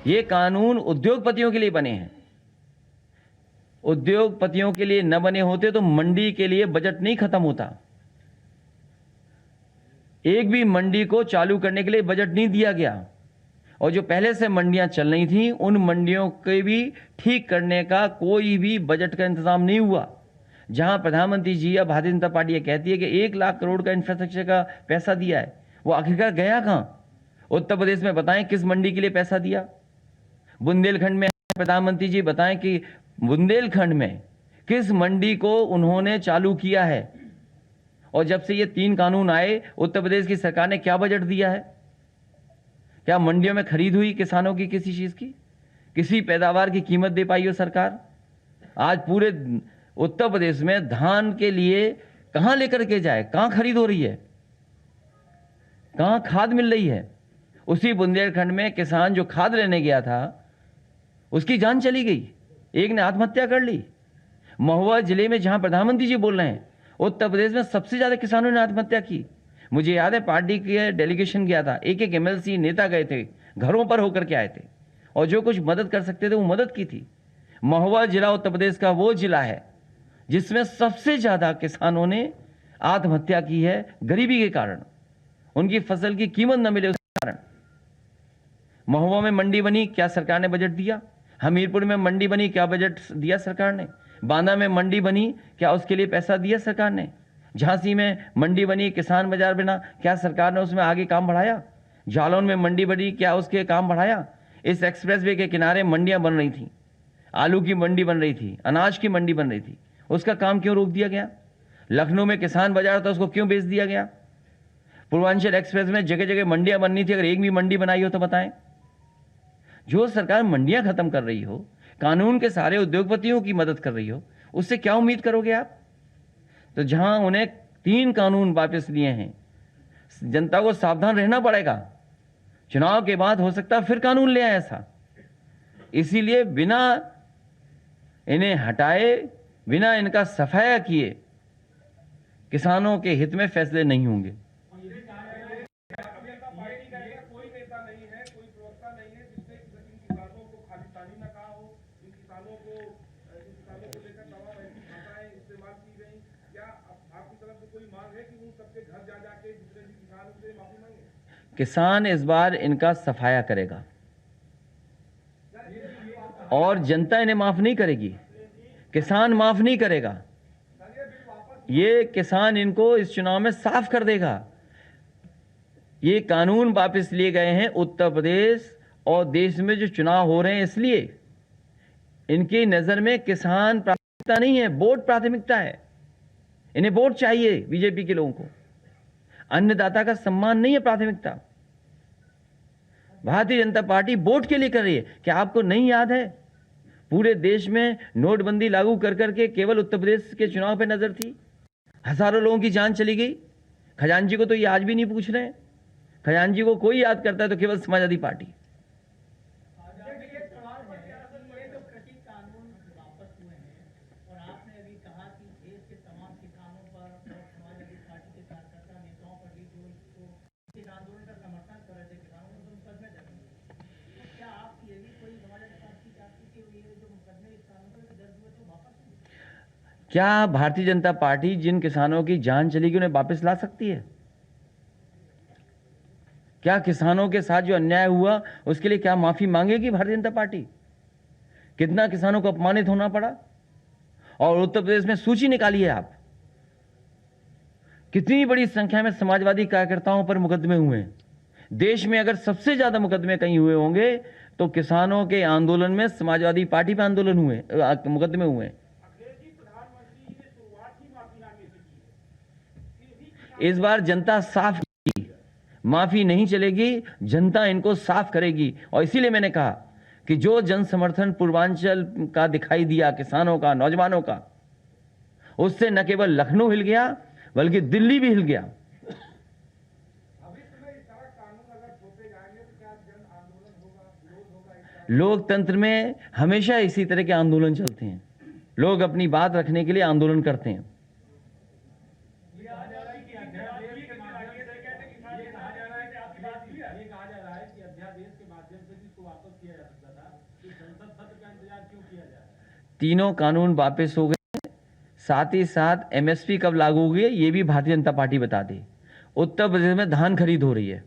ये कानून उद्योगपतियों के लिए बने हैं। उद्योगपतियों के लिए न बने होते तो मंडी के लिए बजट नहीं खत्म होता। एक भी मंडी को चालू करने के लिए बजट नहीं दिया गया, और जो पहले से मंडियां चल रही थी उन मंडियों के भी ठीक करने का कोई भी बजट का इंतजाम नहीं हुआ। जहां प्रधानमंत्री जी या भारतीय जनता पार्टी ये कहती है कि 1 लाख करोड़ का इंफ्रास्ट्रक्चर का पैसा दिया है, वो आखिरकार गया कहां? उत्तर प्रदेश में बताएं किस मंडी के लिए पैसा दिया? बुंदेलखंड में प्रधानमंत्री जी बताएं कि बुंदेलखंड में किस मंडी को उन्होंने चालू किया है? और जब से ये 3 कानून आए, उत्तर प्रदेश की सरकार ने क्या बजट दिया है? क्या मंडियों में खरीद हुई किसानों की किसी चीज की? किसी पैदावार की कीमत दे पाई हो सरकार? आज पूरे उत्तर प्रदेश में धान के लिए कहां लेकर के जाए? कहां खरीद हो रही है? कहां खाद मिल रही है? उसी बुंदेलखंड में किसान जो खाद लेने गया था उसकी जान चली गई, एक ने आत्महत्या कर ली। महुआ जिले में जहां प्रधानमंत्री जी बोल रहे हैं, उत्तर प्रदेश में सबसे ज्यादा किसानों ने आत्महत्या की। मुझे याद है पार्टी के डेलीगेशन गया था, एक एक एमएलसी नेता गए थे, घरों पर होकर के आए थे, और जो कुछ मदद कर सकते थे वो मदद की थी। महुआ जिला उत्तर प्रदेश का वो जिला है जिसमें सबसे ज्यादा किसानों ने आत्महत्या की है, गरीबी के कारण, उनकी फसल की कीमत न मिले उसके कारण। महुआ में मंडी बनी, क्या सरकार ने बजट दिया? हमीरपुर में मंडी बनी, क्या बजट दिया सरकार ने? बांदा में मंडी बनी, क्या उसके लिए पैसा दिया सरकार ने? झांसी में मंडी बनी, किसान बाजार बना, क्या सरकार ने उसमें आगे काम बढ़ाया? जालौन में मंडी बनी, क्या उसके काम बढ़ाया? इस एक्सप्रेसवे के किनारे मंडियां बन रही थी, आलू की मंडी बन रही थी, अनाज की मंडी बन रही थी, उसका काम क्यों रोक दिया गया? लखनऊ में किसान बाजार था, उसको क्यों बेच दिया गया? पूर्वांचल एक्सप्रेस में जगह जगह मंडियां बननी थी, अगर एक भी मंडी बनाई हो तो बताएं। जो सरकार मंडियां खत्म कर रही हो, कानून के सारे उद्योगपतियों की मदद कर रही हो, उससे क्या उम्मीद करोगे आप? तो जहां उन्हें 3 कानून वापस लिए हैं, जनता को सावधान रहना पड़ेगा। चुनाव के बाद हो सकता है फिर कानून ले आए ऐसा। इसीलिए बिना इन्हें हटाए, बिना इनका सफाया किए किसानों के हित में फैसले नहीं होंगे। किसान इस बार इनका सफाया करेगा और जनता इन्हें माफ नहीं करेगी, किसान माफ नहीं करेगा। ये किसान इनको इस चुनाव में साफ कर देगा। ये कानून वापस लिए गए हैं उत्तर प्रदेश और देश में जो चुनाव हो रहे हैं इसलिए। इनकी नजर में किसान प्राथमिकता नहीं है, वोट प्राथमिकता है। इन्हें वोट चाहिए बीजेपी के लोगों को, अन्नदाता का सम्मान नहीं है प्राथमिकता। भारतीय जनता पार्टी वोट के लिए कर रही है। क्या आपको नहीं याद है पूरे देश में नोटबंदी लागू कर करके केवल उत्तर प्रदेश के चुनाव पे नजर थी? हजारों लोगों की जान चली गई। खजांची को तो ये आज भी नहीं पूछ रहे हैं। खजांची को कोई याद करता है तो केवल समाजवादी पार्टी। क्या भारतीय जनता पार्टी जिन किसानों की जान चली गई उन्हें वापस ला सकती है? क्या किसानों के साथ जो अन्याय हुआ उसके लिए क्या माफी मांगेगी भारतीय जनता पार्टी? कितना किसानों को अपमानित होना पड़ा? और उत्तर प्रदेश में सूची निकालिए आप, कितनी बड़ी संख्या में समाजवादी कार्यकर्ताओं पर मुकदमे हुए हैं। देश में अगर सबसे ज्यादा मुकदमे कहीं हुए होंगे तो किसानों के आंदोलन में समाजवादी पार्टी पे आंदोलन हुए, मुकदमे हुए। इस बार जनता साफ की, माफी नहीं चलेगी, जनता इनको साफ करेगी। और इसीलिए मैंने कहा कि जो जन समर्थन पूर्वांचल का दिखाई दिया, किसानों का, नौजवानों का, उससे न केवल लखनऊ हिल गया बल्कि दिल्ली भी हिल गया। लोकतंत्र में हमेशा इसी तरह के आंदोलन चलते हैं, लोग अपनी बात रखने के लिए आंदोलन करते हैं। तीनों कानून वापस हो गए, साथ ही साथ एमएसपी कब लागू होगी ये भी भारतीय जनता पार्टी बता दे। उत्तर प्रदेश में धान खरीद हो रही है,